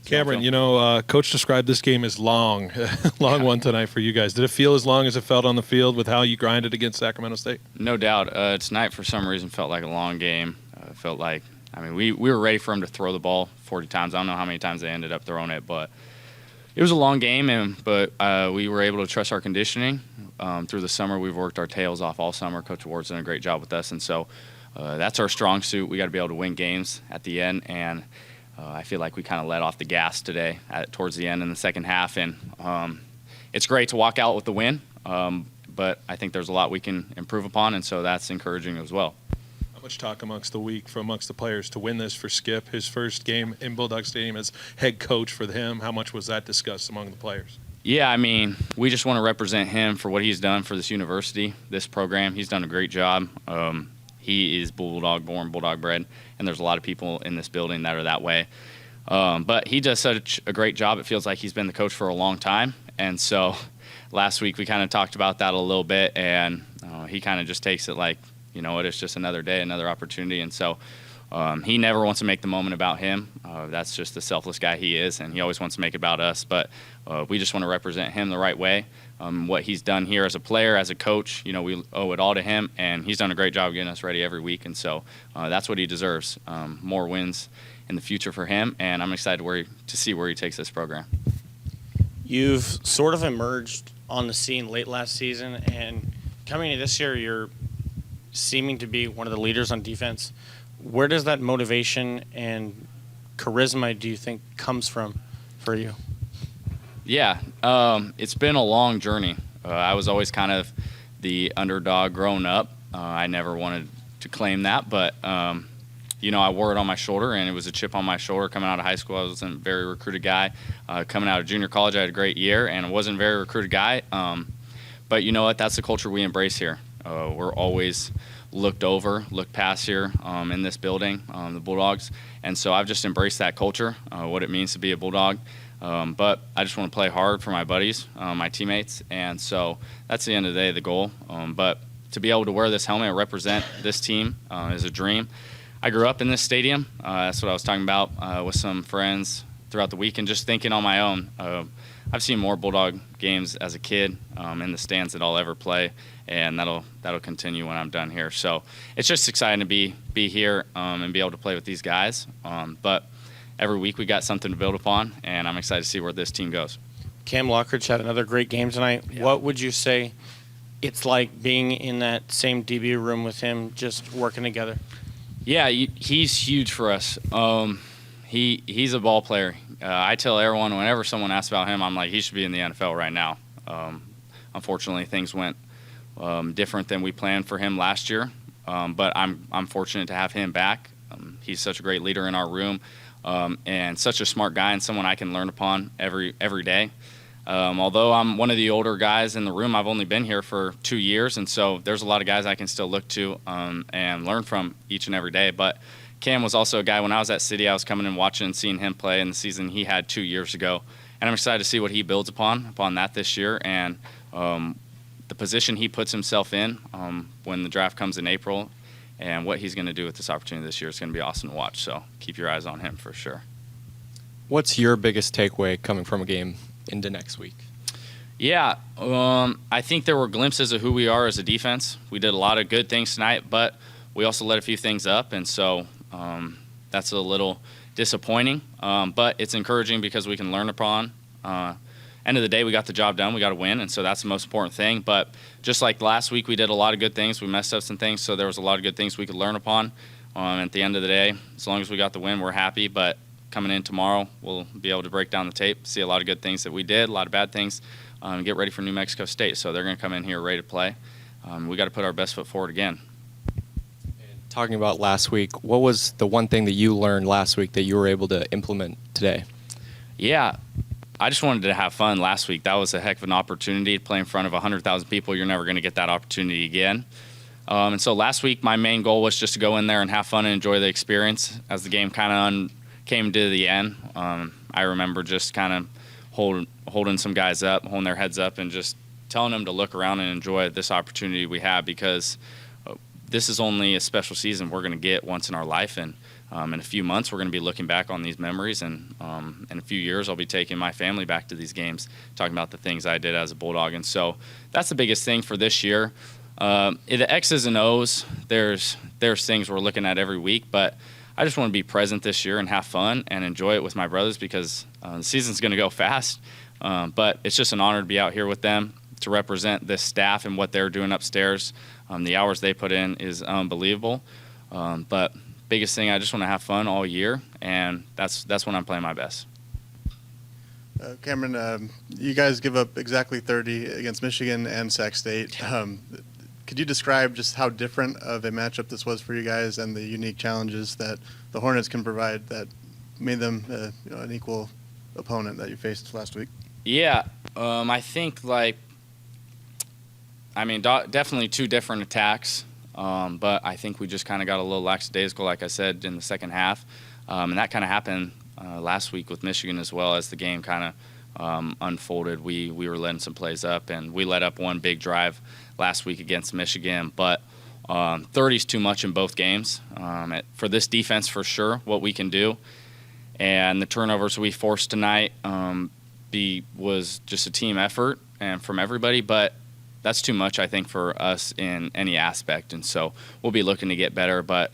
Camryn, Coach described this game as long, one tonight for you guys. Did it feel as long as it felt on the field with how you grinded against Sacramento State? No doubt. Tonight, for some reason, felt like a long game. Felt like, we were ready for him to throw the ball 40 times. I don't know how many times they ended up throwing it, but it was a long game, but we were able to trust our conditioning. Through the summer, we've worked our tails off all summer. Coach Ward's done a great job with us, and so that's our strong suit. We got to be able to win games at the end, and I feel like we kind of let off the gas today towards the end in the second half, and it's great to walk out with the win, but I think there's a lot we can improve upon, and so that's encouraging as well. How much talk amongst the players to win this for Skip, his first game in Bulldog Stadium as head coach for him? How much was that discussed among the players? Yeah, we just want to represent him for what he's done for this university, this program. He's done a great job. He is Bulldog born, Bulldog bred, and there's a lot of people in this building that are that way. But he does such a great job. It feels like he's been the coach for a long time. And so last week we kind of talked about that a little bit, and he kind of just takes it like, it's just another day, another opportunity. And so he never wants to make the moment about him. That's just the selfless guy he is, and he always wants to make it about us. But we just want to represent him the right way. What he's done here as a player, as a coach, we owe it all to him, and he's done a great job getting us ready every week. And so that's what he deserves, more wins in the future for him, and I'm excited to see where he takes this program. You've sort of emerged on the scene late last season, and coming into this year, you're seeming to be one of the leaders on defense. Where does that motivation and charisma, do you think, comes from for you? Yeah, it's been a long journey. I was always kind of the underdog growing up. I never wanted to claim that, but, I wore it on my shoulder, and it was a chip on my shoulder coming out of high school. I wasn't a very recruited guy. Coming out of junior college, I had a great year, and I wasn't a very recruited guy. But you know what? That's the culture we embrace here. We're always looked past here in this building, the Bulldogs. And so I've just embraced that culture, what it means to be a Bulldog. But I just want to play hard for my buddies, my teammates. And so that's the end of the day, the goal. But to be able to wear this helmet and represent this team is a dream. I grew up in this stadium. That's what I was talking about with some friends throughout the week, and just thinking on my own. I've seen more Bulldog games as a kid in the stands that I'll ever play, and that'll continue when I'm done here. So it's just exciting to be here and be able to play with these guys. But every week we got something to build upon, and I'm excited to see where this team goes. Cam Lockridge had another great game tonight. Yeah. What would you say it's like being in that same DB room with him, just working together? Yeah, he's huge for us. He's a ball player. I tell everyone whenever someone asks about him, I'm like, he should be in the NFL right now. Unfortunately, things went different than we planned for him last year, but I'm fortunate to have him back. He's such a great leader in our room, and such a smart guy and someone I can learn upon every day. Although I'm one of the older guys in the room, I've only been here for 2 years, and so there's a lot of guys I can still look to and learn from each and every day. But Cam was also a guy, when I was at City, I was coming and watching and seeing him play in the season he had 2 years ago. And I'm excited to see what he builds upon that this year, and the position he puts himself in when the draft comes in April, and what he's going to do with this opportunity this year is going to be awesome to watch. So keep your eyes on him for sure. What's your biggest takeaway coming from a game into next week? Yeah, I think there were glimpses of who we are as a defense. We did a lot of good things tonight, but we also let a few things up, and so that's a little disappointing. But it's encouraging because we can learn upon. End of the day, we got the job done. We got to win, and so that's the most important thing. But just like last week, we did a lot of good things. We messed up some things, so there was a lot of good things we could learn upon. At the end of the day, as long as we got the win, we're happy. But coming in tomorrow, we'll be able to break down the tape, see a lot of good things that we did, a lot of bad things, and get ready for New Mexico State. So they're going to come in here ready to play. We got to put our best foot forward again. Talking about last week, what was the one thing that you learned last week that you were able to implement today? Yeah, I just wanted to have fun last week. That was a heck of an opportunity to play in front of 100,000 people. You're never going to get that opportunity again. And so last week, my main goal was just to go in there and have fun and enjoy the experience. As the game kind of came to the end, I remember just kind of holding some guys up, holding their heads up, and just telling them to look around and enjoy this opportunity we have, because this is only a special season we're going to get once in our life, and in a few months, we're going to be looking back on these memories, and in a few years, I'll be taking my family back to these games, talking about the things I did as a Bulldog. And so that's the biggest thing for this year. The X's and O's, there's things we're looking at every week, but I just want to be present this year and have fun and enjoy it with my brothers because the season's going to go fast. But it's just an honor to be out here with them, to represent this staff and what they're doing upstairs. The hours they put in is unbelievable. But biggest thing, I just want to have fun all year, and that's when I'm playing my best. Camryn, you guys give up exactly 30 against Michigan and Sac State. Could you describe just how different of a matchup this was for you guys and the unique challenges that the Hornets can provide that made them an equal opponent that you faced last week? Yeah, I think definitely two different attacks, but I think we just kind of got a little lackadaisical, like I said, in the second half, and that kind of happened last week with Michigan as well. As the game kind of unfolded, we were letting some plays up, and we let up one big drive last week against Michigan, but 30 is too much in both games for this defense for sure, what we can do. And the turnovers we forced tonight was just a team effort and from everybody, but that's too much, I think, for us in any aspect. And so we'll be looking to get better, but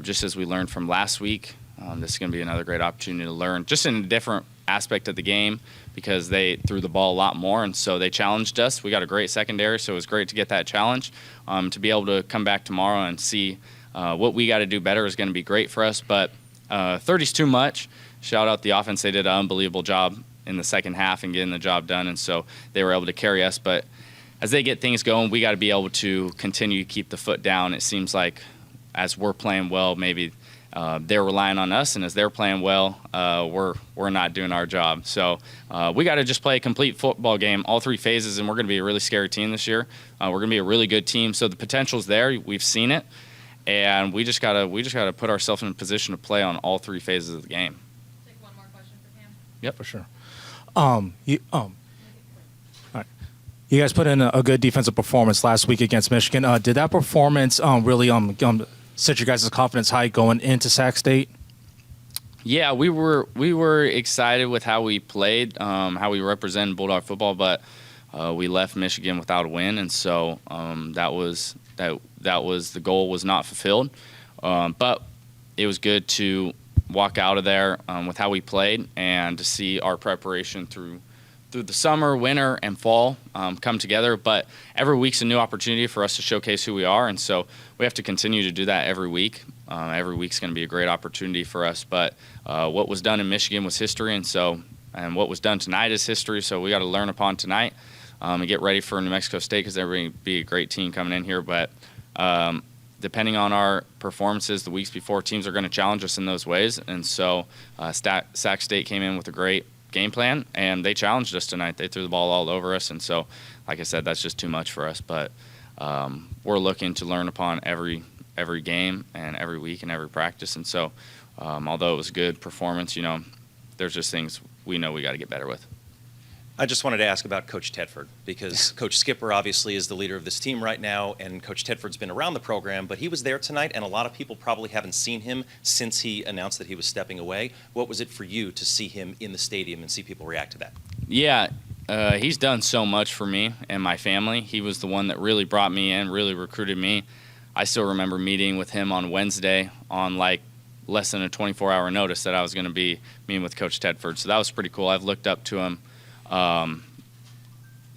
just as we learned from last week, this is going to be another great opportunity to learn just in a different aspect of the game because they threw the ball a lot more, and so they challenged us. We got a great secondary, so it was great to get that challenge. To be able to come back tomorrow and see what we got to do better is going to be great for us, but 30's too much. Shout out the offense. They did an unbelievable job in the second half and getting the job done, and so they were able to carry us. But as they get things going, we got to be able to continue to keep the foot down. It seems like as we're playing well, maybe they're relying on us, and as they're playing well, we're not doing our job. So we got to just play a complete football game, all three phases, and we're going to be a really scary team this year. We're going to be a really good team. So the potential's there. We've seen it, and we just gotta put ourselves in a position to play on all three phases of the game. Take one more question for Cam. Yep, for sure. All right. You guys put in a good defensive performance last week against Michigan. Did that performance really set your guys' confidence high going into Sac State? Yeah, we were excited with how we played, how we represented Bulldog football, but we left Michigan without a win, and so that was the goal was not fulfilled. But it was good to walk out of there with how we played and to see our preparation through the summer, winter, and fall come together. But every week's a new opportunity for us to showcase who we are, and so we have to continue to do that every week. Every week's going to be a great opportunity for us. But what was done in Michigan was history, and what was done tonight is history. So we got to learn upon tonight and get ready for New Mexico State because they're going to be a great team coming in here. But depending on our performances the weeks before, teams are going to challenge us in those ways. And so Sac State came in with a great game plan, and they challenged us tonight. They threw the ball all over us, and so, like I said, that's just too much for us. But we're looking to learn upon every game and every week and every practice. And so, although it was a good performance, there's just things we know we got to get better with. I just wanted to ask about Coach Tedford because Coach Skipper obviously is the leader of this team right now, and Coach Tedford's been around the program, but he was there tonight, and a lot of people probably haven't seen him since he announced that he was stepping away. What was it for you to see him in the stadium and see people react to that? Yeah, he's done so much for me and my family. He was the one that really brought me in, really recruited me. I still remember meeting with him on Wednesday on less than a 24-hour notice that I was going to be meeting with Coach Tedford, so that was pretty cool. I've looked up to him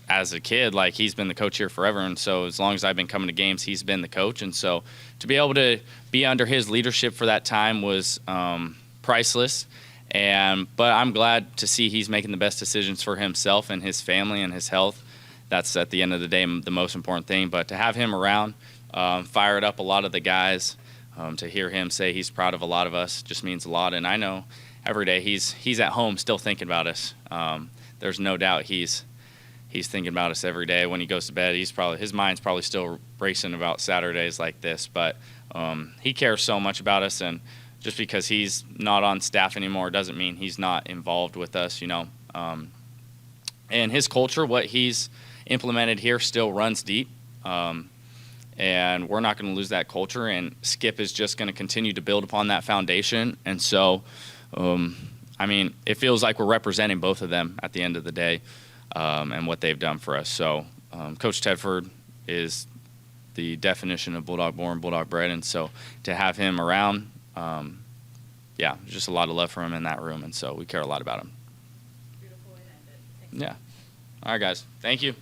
as a kid. He's been the coach here forever, and so as long as I've been coming to games, he's been the coach. And so to be able to be under his leadership for that time was priceless. But I'm glad to see he's making the best decisions for himself and his family and his health. That's at the end of the day the most important thing. But to have him around fired up a lot of the guys. To hear him say he's proud of a lot of us just means a lot. And I know every day he's at home still thinking about us. There's no doubt he's thinking about us every day. When he goes to bed, his mind's probably still racing about Saturdays like this. But he cares so much about us, and just because he's not on staff anymore doesn't mean he's not involved with us, And his culture, what he's implemented here, still runs deep. and we're not going to lose that culture. And Skip is just going to continue to build upon that foundation. And so, I mean, it feels like we're representing both of them at the end of the day, and what they've done for us. So, Coach Tedford is the definition of Bulldog born, Bulldog bred, and so to have him around, yeah, just a lot of love for him in that room, and so we care a lot about him. Beautiful way to end it. Thanks. Yeah. All right, guys. Thank you.